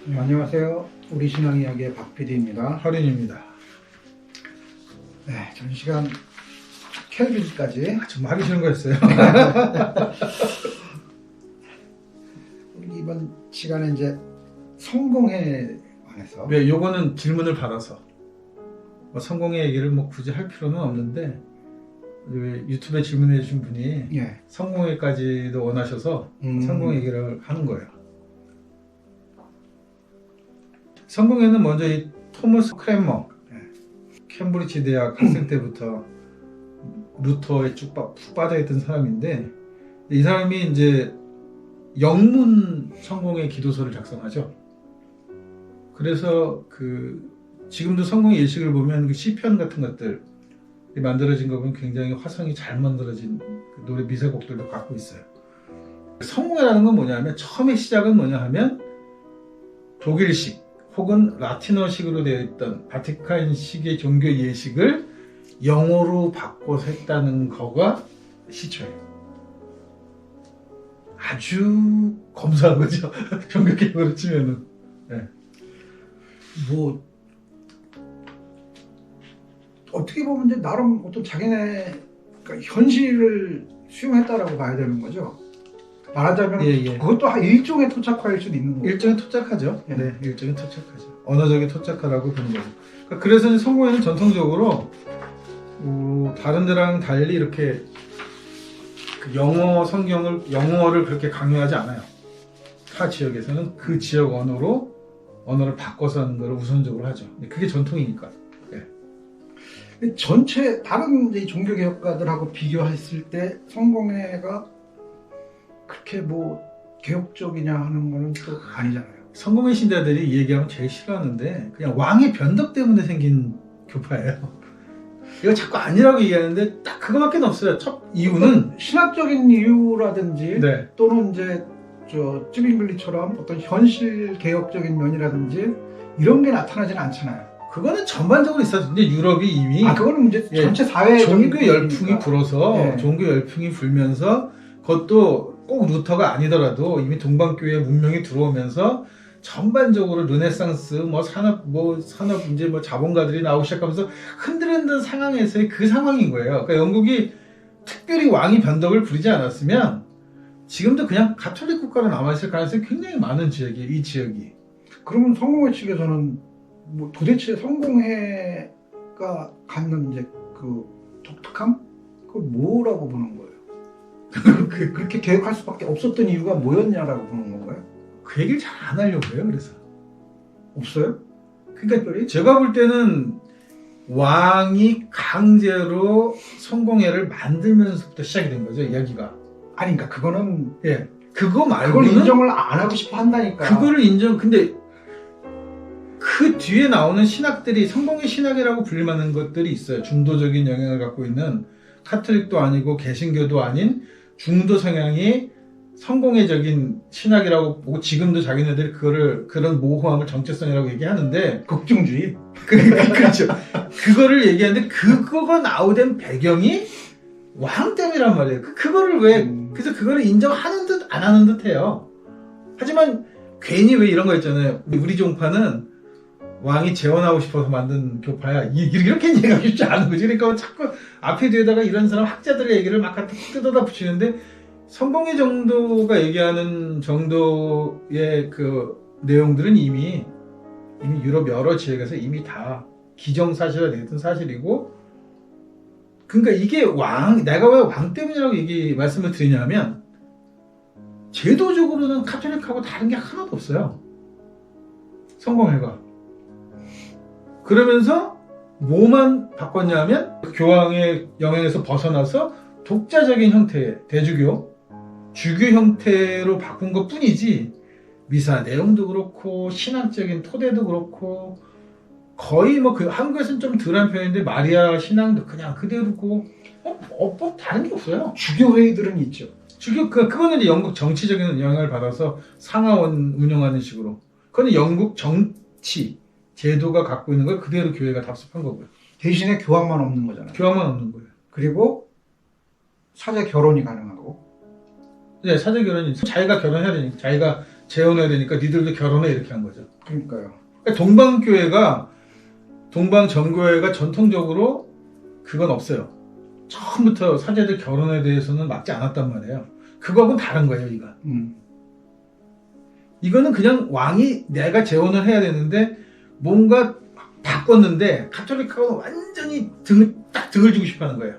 네, 안녕하세요. 우리 신앙 이야기의 박 PD입니다. 할인입니다. 네, 전 시간 켈빈까지 정말 하기 싫은 거였어요. 우리 이번 시간에 이제 성공에 관해서 네, 요거는 질문을 받아서 뭐 성공의 얘기를 뭐 굳이 할 필요는 없는데 유튜브에 질문해 주신 분이 예, 성공회까지도 원하셔서 성공 얘기를 하는 거예요. 성공회는 먼저 이 토머스 크랜머, 캠브리지 대학 학생 때부터 루터에 쭉 푹 빠져있던 사람인데, 이 사람이 이제 영문 성공의 기도서를 작성하죠. 그래서 지금도 성공의 예식을 보면 그 시편 같은 것들 만들어진 거 보면 굉장히 화성이 잘 만들어진 그 노래 미사곡들도 갖고 있어요. 성공회라는 건 뭐냐면 처음에 시작은 뭐냐 하면 독일식 혹은 라틴어식으로 되어 있던 바티칸식의 종교 예식을 영어로 바꿔서 했다는 거가 시초예요. 아주 검소한 거죠. 종교개혁으로 치면은. 네. 뭐 어떻게 보면 이제 나름 어떤 자기네 그러니까 현실을 수용했다라고 봐야 되는 거죠. 말하자면 예. 그것도 일종의 토착화일 수도 있는 거고. 일종의 토착하죠. 예. 네, 일종의 토착하죠. 언어적인 토착화라고 보는 거죠. 그래서 이제 성공회는 전통적으로 다른 데랑 달리 이렇게 그 영어를 그렇게 강요하지 않아요. 타 지역에서는 그 지역 언어를 바꿔서 하는 걸 우선적으로 하죠. 그게 전통이니까. 네. 전체 다른 이제 종교 개혁가들하고 비교했을 때 성공회가 그렇게 뭐 개혁적이냐 하는 거는 또 아니잖아요. 성공의 신자들이 이 얘기하면 제일 싫어하는데 그냥 왕의 변덕 때문에 생긴 교파예요. 이거 자꾸 아니라고 얘기하는데 딱 그거밖에 없어요. 첫 이유는 신학적인 이유라든지 네. 또는 이제 찌빙글리처럼 어떤 현실 개혁적인 면이라든지 이런 게 나타나지는 않잖아요. 그거는 전반적으로 있었죠. 근데 유럽이 이미 그거는 이제 예, 전체 사회 종교 열풍이 불어서 예. 종교 열풍이 불면서 그것도 꼭 루터가 아니더라도 이미 동방교회 문명이 들어오면서 전반적으로 르네상스 산업 이제 자본가들이 나오기 시작하면서 흔들흔든 상황에서의 그 상황인 거예요. 그러니까 영국이 특별히 왕이 변덕을 부리지 않았으면 지금도 그냥 가톨릭 국가로 남아있을 가능성이 굉장히 많은 지역이에요. 이 지역이. 그러면 성공회 측에서는 뭐 도대체 성공회가 갖는 이제 그 독특함? 그걸 뭐라고 보는 거예요? 그렇게 개혁할 수밖에 없었던 이유가 뭐였냐라고 보는 건가요? 그 얘기를 잘 안 하려고 해요. 그래서 없어요? 그러니까 제가 볼 때는 왕이 강제로 성공회를 만들면서부터 시작이 된 거죠. 이야기가. 아니 그러니까 그거는 예. 그거 그걸 말고는 인정을 안 하고 싶어 한다니까. 그거를 근데 그 뒤에 나오는 신학들이 성공의 신학이라고 불릴만한 것들이 있어요. 중도적인 영향을 갖고 있는 카톨릭도 아니고 개신교도 아닌 중도 성향이 성공회적인 신학이라고 보고 지금도 자기네들이 그런 모호함을 정체성이라고 얘기하는데 극중주의. 그렇죠. 그거를 얘기하는데 그거가 나오던 배경이 왕 때문이란 말이에요. 그거를 왜 그래서 그거를 인정하는 듯 안 하는 듯 해요. 하지만 괜히 왜 이런 거 있잖아요. 우리 종파는 왕이 재혼하고 싶어서 만든 교파야. 이렇게 얘기하고 싶지 않은 거지. 그러니까 자꾸 앞에 뒤에다가 이런 사람 학자들의 얘기를 막 갖다 뜯어다 붙이는데 성공회 정도가 얘기하는 정도의 그 내용들은 이미 유럽 여러 지역에서 이미 다 기정사실화되었던 사실이고, 그러니까 이게 내가 왜 왕 때문이라고 말씀을 드리냐면 제도적으로는 카톨릭하고 다른 게 하나도 없어요. 성공회가. 그러면서 뭐만 바꿨냐면 교황의 영향에서 벗어나서 독자적인 형태의 주교 형태로 바꾼 것 뿐이지 미사 내용도 그렇고 신앙적인 토대도 그렇고 거의 한국에서는 좀 덜한 편인데 마리아 신앙도 그냥 그대로고 다른 게 없어요. 주교 회의들은 있죠. 그거는 이제 영국 정치적인 영향을 받아서 상하원 운영하는 식으로. 그거는 영국 정치 제도가 갖고 있는 걸 그대로 교회가 답습한 거고요. 대신에 교황만 없는 거잖아요. 교황만 없는 거예요. 그리고 사제 결혼이 가능하고. 네, 사제 결혼이 자기가 결혼해야 되니까 자기가 재혼해야 되니까 니들도 결혼해 이렇게 한 거죠. 그러니까요. 그러니까 동방정교회가 전통적으로 그건 없어요. 처음부터 사제들 결혼에 대해서는 막지 않았단 말이에요. 그거하고는 다른 거예요, 이건. 이거는 그냥 왕이 내가 재혼을 해야 되는데 뭔가 바꿨는데 가톨릭하고는 완전히 등을 주고 싶어 하는 거예요.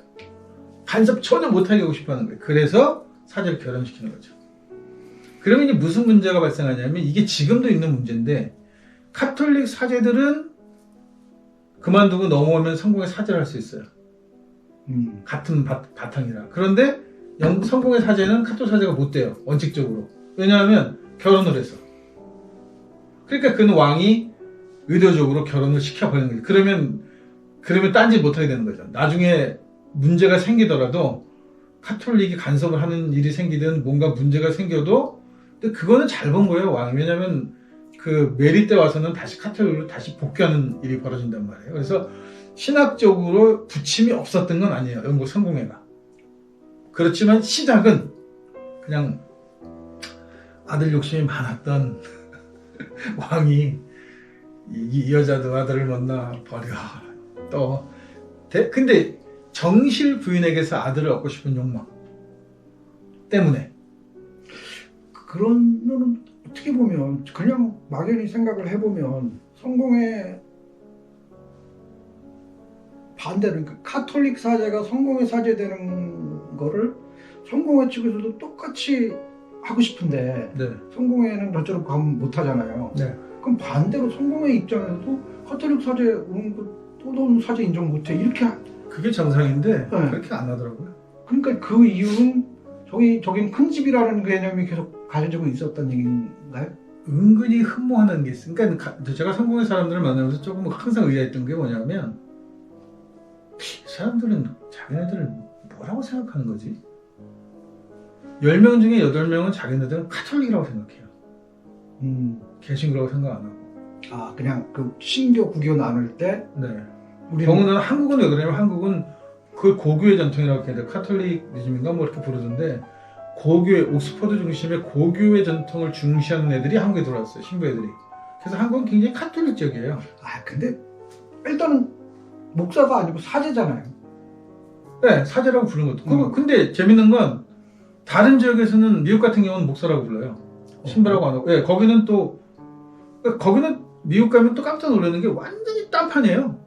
간섭 전혀 못하게 하고 싶어 하는 거예요. 그래서 사제를 결혼시키는 거죠. 그러면 이제 무슨 문제가 발생하냐면 이게 지금도 있는 문제인데 가톨릭 사제들은 그만두고 넘어오면 성공의 사제를 할 수 있어요. 같은 바탕이라. 그런데 성공의 사제는 가톨릭 사제가 못 돼요. 원칙적으로. 왜냐하면 결혼을 해서. 그러니까 그는 왕이 의도적으로 결혼을 시켜버리는 거죠. 그러면 딴짓 못하게 되는 거죠. 나중에 문제가 생기더라도 가톨릭이 간섭을 하는 일이 생기든 뭔가 문제가 생겨도 근데 그거는 잘 본 거예요, 왕이. 왜냐하면 그 메리 때 와서는 다시 가톨릭으로 다시 복귀하는 일이 벌어진단 말이에요. 그래서 신학적으로 부침이 없었던 건 아니에요, 영국 성공회가. 그렇지만 시작은 그냥 아들 욕심이 많았던 왕이 이 여자도 아들을 만나 버려. 근데 정실 부인에게서 아들을 얻고 싶은 욕망 때문에. 그러면 어떻게 보면 그냥 막연히 생각을 해보면 성공의 반대로 그러니까 카톨릭 사제가 성공의 사제 되는 거를 성공회 측에서도 똑같이 하고 싶은데 네. 성공회는 저처럼 가면 못하잖아요. 네. 그럼 반대로 성공회 입장에서도 카톨릭 사제 오는 또 사제 인정 못해 이렇게 그게 정상인데 네. 그렇게 안 하더라고요. 그러니까 그 이유는 저긴 큰 집이라는 개념이 계속 가져지고 있었던 얘기인가요? 은근히 흠모하는 게 있어요. 그러니까 제가 성공의 사람들을 만나면서 조금 항상 의아했던 게 뭐냐면 이 사람들은 자기네들을 뭐라고 생각하는 거지? 10명 중에 8명은 자기네들은 카톨릭이라고 생각해요. 개신교라고 생각 안 하고. 아 그냥 그 신교 구교 나눌 때 네. 우리는 더군다나 한국은 왜 그러냐면 한국은 그걸 고교의 전통이라고 했는데 카톨릭이즘인가 뭐 이렇게 부르던데 고교의 옥스퍼드 중심의 고교의 전통을 중시하는 애들이 한국에 들어왔어요. 신부 애들이. 그래서 한국은 굉장히 카톨릭적이에요. 아 근데 일단은 목사가 아니고 사제잖아요. 네, 사제라고 부르는 것도. 근데 재밌는 건 다른 지역에서는 미국 같은 경우는 목사라고 불러요. 신부라고 안 하고. 네, 거기는 미국 가면 또 깜짝 놀라는 게 완전히 딴판이에요.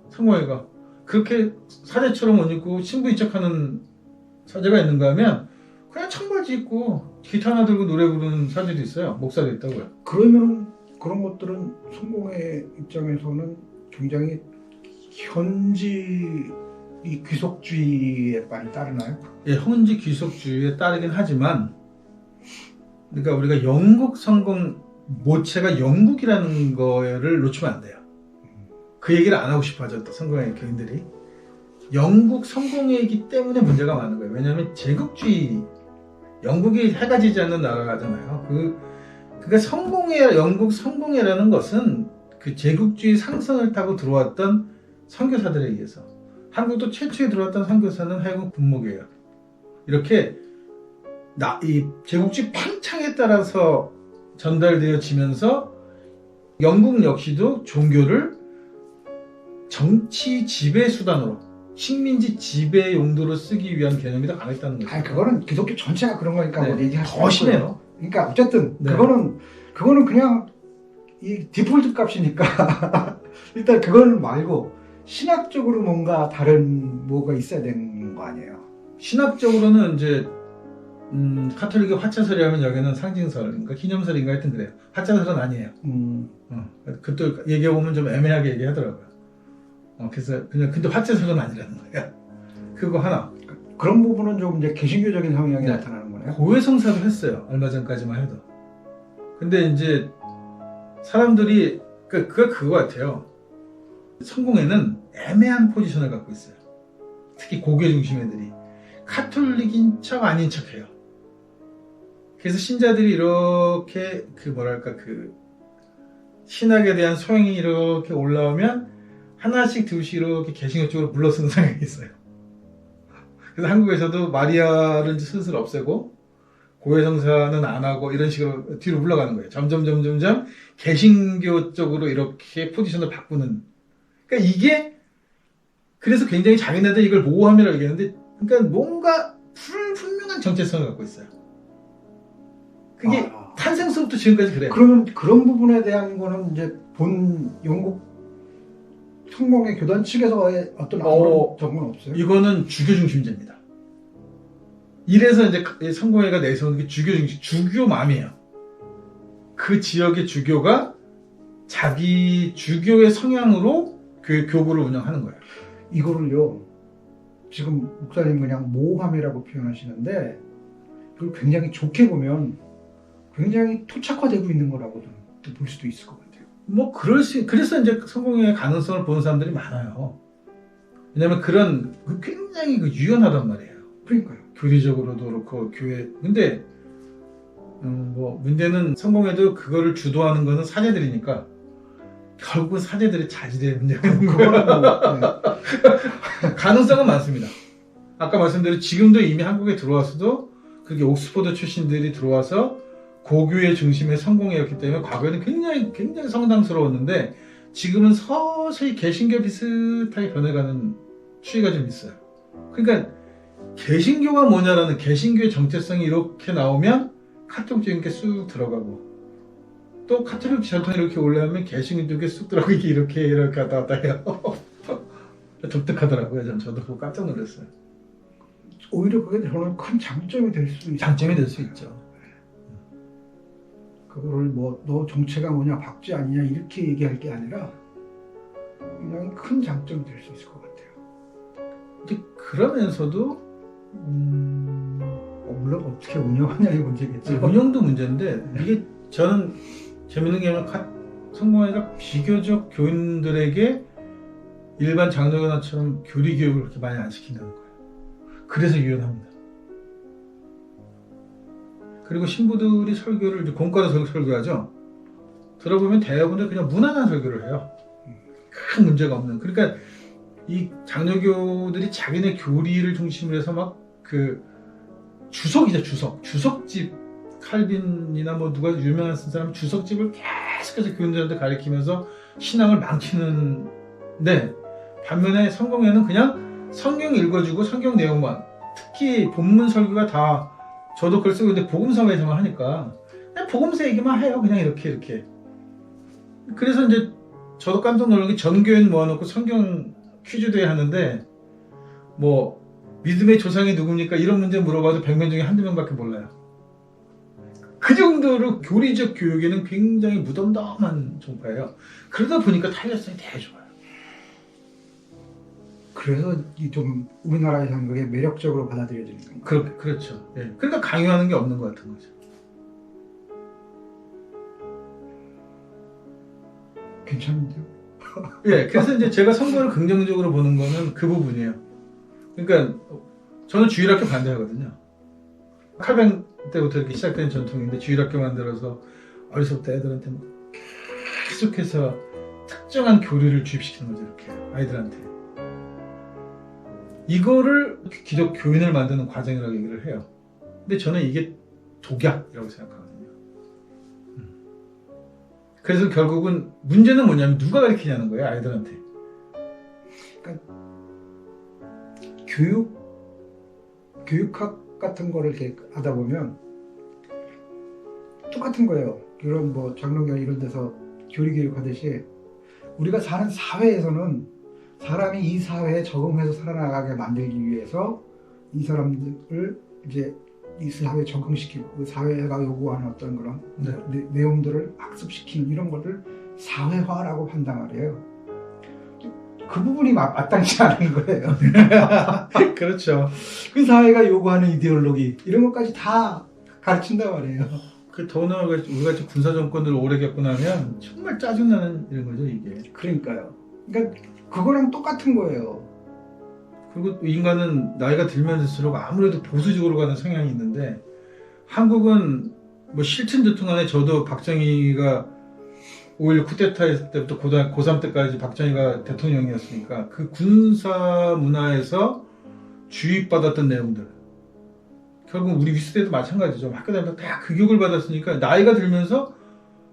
성공회가. 그렇게 사제처럼 옷 입고 신부 이척하는 사제가 있는가 하면 그냥 청바지 입고 기타 하나 들고 노래 부르는 사제도 있어요. 목사도 있다고요. 그러면 그런 것들은 성공회 입장에서는 굉장히 현지 이 귀속주의에 많이 따르나요? 예, 현지 귀속주의에 따르긴 하지만 그러니까 우리가 영국 성공 모체가 영국이라는 거를 놓치면 안 돼요. 그 얘기를 안 하고 싶어 하죠. 또 성공회 교인들이. 영국 성공회이기 때문에 문제가 많은 거예요. 왜냐하면 제국주의 영국이 해가 지지 않는 나라잖아요. 그러니까 영국 성공회라는 것은 그 제국주의 상선을 타고 들어왔던 선교사들에 의해서 한국도 최초에 들어왔던 선교사는 해군 군목이에요. 이렇게 이 제국주의 팽창에 따라서 전달되어지면서 영국 역시도 종교를 정치 지배 수단으로 식민지 지배 용도로 쓰기 위한 개념이 더 강했다는 거죠. 아니 그거는 기독교 전체가 그런 거니까 네, 뭐 얘기할 더 심해요. 그러니까 어쨌든 네. 그거는 그냥 이 디폴트 값이니까 일단 그걸 말고 신학적으로 뭔가 다른 뭐가 있어야 되는 거 아니에요? 신학적으로는 이제 카톨릭의 화차설이 하면 여기는 상징설인가 기념설인가 하여튼 그래요. 화차설은 아니에요. 그것도 얘기해보면 좀 애매하게 얘기하더라고요. 그래서 그냥 근데 화차설은 아니라는 거야. 그거 하나. 그런 부분은 좀 이제 개신교적인 성향이 네. 나타나는 거네요. 고해성사도 했어요. 얼마 전까지만 해도. 근데 이제 사람들이 그거 같아요. 성공회는 애매한 포지션을 갖고 있어요. 특히 고교 중심 애들이 카톨릭인 척 아닌 척해요. 그래서 신자들이 이렇게 신학에 대한 소양이 이렇게 올라오면 하나씩 둘씩 이렇게 개신교 쪽으로 물러서는 성향이 있어요. 그래서 한국에서도 마리아를 슬슬 없애고 고해성사는 안 하고 이런 식으로 뒤로 물러가는 거예요. 점점 개신교 쪽으로 이렇게 포지션을 바꾸는. 그러니까 이게 그래서 굉장히 자기네들 이걸 모호함이라고 얘기하는데, 그러니까 뭔가 불분명한 정체성을 갖고 있어요. 그게 탄생서부터 지금까지 그래요. 그러면 그런 부분에 대한 거는 이제 본 영국 성공회 교단 측에서의 어떤 아무런 적은 없어요? 이거는 주교 중심제입니다. 이래서 이제 성공회가 내세우는 게 주교 중심, 주교맘이에요. 그 지역의 주교가 자기 주교의 성향으로 그 교구를 운영하는 거예요. 이거를요, 지금 목사님 그냥 모함이라고 표현하시는데, 이걸 굉장히 좋게 보면 굉장히 토착화되고 있는 거라고도 볼 수도 있을 것 같아요. 뭐 그래서 이제 성공의 가능성을 보는 사람들이 많아요. 왜냐면 굉장히 유연하단 말이에요. 그러니까요. 교리적으로도 그렇고 교회. 근데 뭐 문제는 성공회도 그거를 주도하는 거는 사제들이니까 결국은 사제들의 자질의 문제가 있는 거예요. 네. 가능성은 많습니다. 아까 말씀드린 지금도 이미 한국에 들어와서도 그게 옥스퍼드 출신들이 들어와서 고교의 중심의 성공회였기 때문에 과거에는 굉장히 성당스러웠는데 지금은 서서히 개신교 비슷하게 변해가는 추이가 좀 있어요. 그러니까 개신교가 뭐냐라는 개신교의 정체성이 이렇게 나오면 카톨릭적인 게 쑥 들어가고, 또 카톨릭 전통이 이렇게 올라오면 개신교가 쑥 들어가고, 이렇게 왔다 갔다 해요. 독특하더라고요. 저도 그거 깜짝 놀랐어요. 오히려 그게 저는 큰 장점이 될 수 있어요. 장점이 될 수 있죠. 그거를 뭐 너 정체가 뭐냐, 박쥐 아니냐 이렇게 얘기할 게 아니라 굉장히 큰 장점이 될 수 있을 것 같아요. 근데 그러면서도 물론 어떻게 운영하냐의 문제겠죠. 운영도 문제인데, 이게 저는 재밌는 게 뭐냐면 성공회가 비교적 교인들에게 일반 장로교단처럼 교리 교육을 그렇게 많이 안 시킨다는 거예요. 그래서 유연합니다. 그리고 신부들이 설교를 이제 공과도 설교하죠. 들어보면 대부분 그냥 무난한 설교를 해요. 큰 문제가 없는. 그러니까 이 장로교들이 자기네 교리를 중심으로 해서 막 그 주석이죠, 주석집. 칼빈이나 뭐 누가 유명한 사람 주석집을 계속해서 교인들한테 가르치면서 신앙을 망치는데, 반면에 성공회는 그냥 성경 읽어주고 성경 내용만, 특히 본문 설교가 다, 저도 그걸 쓰고 있는데 복음서에서만 하니까 그냥 복음서 얘기만 해요. 그냥 이렇게. 그래서 이제 저도 깜짝 놀란 게 전 교인 모아놓고 성경 퀴즈 대회 하는데, 뭐 믿음의 조상이 누굽니까? 이런 문제 물어봐도 100명 중에 한두 명밖에 몰라요. 그 정도로 교리적 교육에는 굉장히 무덤덤한 종파예요. 그러다 보니까 탄력성이 되게 좋아요. 그래서 이 좀 우리나라의 장벽에 매력적으로 받아들여지는 건가요? 그렇죠. 예. 그러니까 강요하는 게 없는 것 같은 거죠. 괜찮은데요? 예. 그래서 이제 제가 선거를 긍정적으로 보는 거는 그 부분이에요. 그러니까 저는 주일학교 반대하거든요. 칼뱅 때부터 이렇게 시작된 전통인데, 주일학교 만들어서 어려서부터 애들한테 막 계속해서 특정한 교리를 주입시키는 거죠. 이렇게 아이들한테. 이거를 기독 교인을 만드는 과정이라고 얘기를 해요. 근데 저는 이게 독약이라고 생각하거든요. 그래서 결국은 문제는 뭐냐면 누가 가르치냐는 거예요, 아이들한테. 그러니까 교육학 같은 거를 이렇게 하다 보면 똑같은 거예요. 이런 뭐 장로교 이런 데서 교리 교육하듯이 우리가 사는 사회에서는 사람이 이 사회에 적응해서 살아나가게 만들기 위해서 이 사람들을 이제 이 사회에 적응시키고 그 사회가 요구하는 어떤 그런 내용들을 학습시키는 이런 것을 사회화라고 한단 말이에요. 그 부분이 마땅치 않은 거예요. 그렇죠. 그 사회가 요구하는 이데올로기 이런 것까지 다 가르친단 말이에요. 그 더구나 우리가 군사 정권들을 오래 겪고 나면 정말 짜증나는 이런 거죠, 이게. 그러니까요. 그러니까 그거랑 똑같은 거예요. 그리고 인간은 나이가 들면 들수록 아무래도 보수적으로 가는 성향이 있는데, 한국은 뭐 실친두통 안에 저도 박정희가 5.16 쿠데타 했을 때부터 고3 때까지 박정희가 대통령이었으니까 그 군사 문화에서 주입받았던 내용들, 결국 우리 위스대도 마찬가지죠. 학교 다니면서 다 그 교육을 받았으니까 나이가 들면서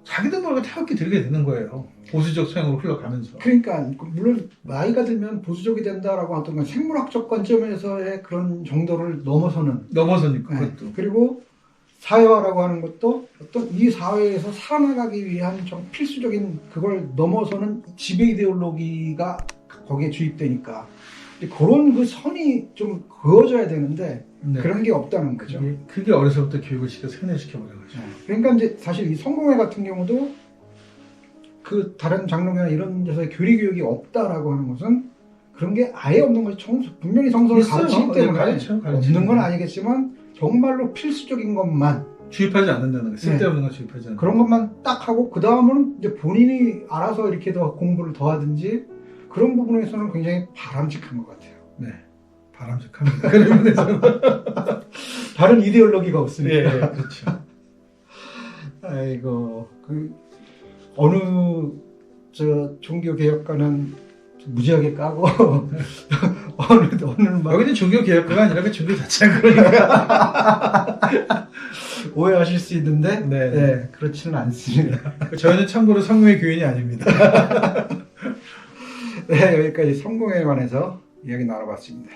자기도 모르게 태극기 들게 되는 거예요. 보수적 성향으로 흘러가면서. 그러니까 물론 나이가 들면 보수적이 된다라고 하던 건 생물학적 관점에서의 그런 정도를 넘어서니까 네. 그것도. 그리고 사회화라고 하는 것도 어떤 이 사회에서 살아나가기 위한 좀 필수적인 그걸 넘어서는 지배 이데올로기가 거기에 주입되니까 그런 그 선이 좀 그어져야 되는데 네. 그런 게 없다는 거죠. 그게 어려서부터 교육을 세뇌시켜 버려가지고. 그러니까 이제 사실 이 성공회 같은 경우도 그 다른 장로교나 이런 데서의 교리 교육이 없다라고 하는 것은 그런 게 아예 없는 것이 분명히 성서를 있어요. 가르치기 때문에 가르쳐. 없는 건 아니겠지만 정말로 필수적인 것만 주입하지 않는다는 거. 쓸데없는 거 주입하지 않는 그런 것만 딱 하고 그 다음은 이제 본인이 알아서 이렇게 더 공부를 더 하든지 그런 부분에서는 굉장히 바람직한 것 같아요. 네. 바람직합니다. 그런 면에서는. 다른 이데올로기가 없으니까. 예, 그렇죠. 아이고 그 어느 저 종교 개혁가는 무지하게 까고 어느 막 여기는 종교 개혁가가 아니라 그 종교 자체가 그러니까. 오해하실 수 있는데 네. 네, 그렇지는 않습니다. 저희는 참고로 성모의 교인이 아닙니다. 네, 여기까지 성공에 관해서 이야기 나눠봤습니다.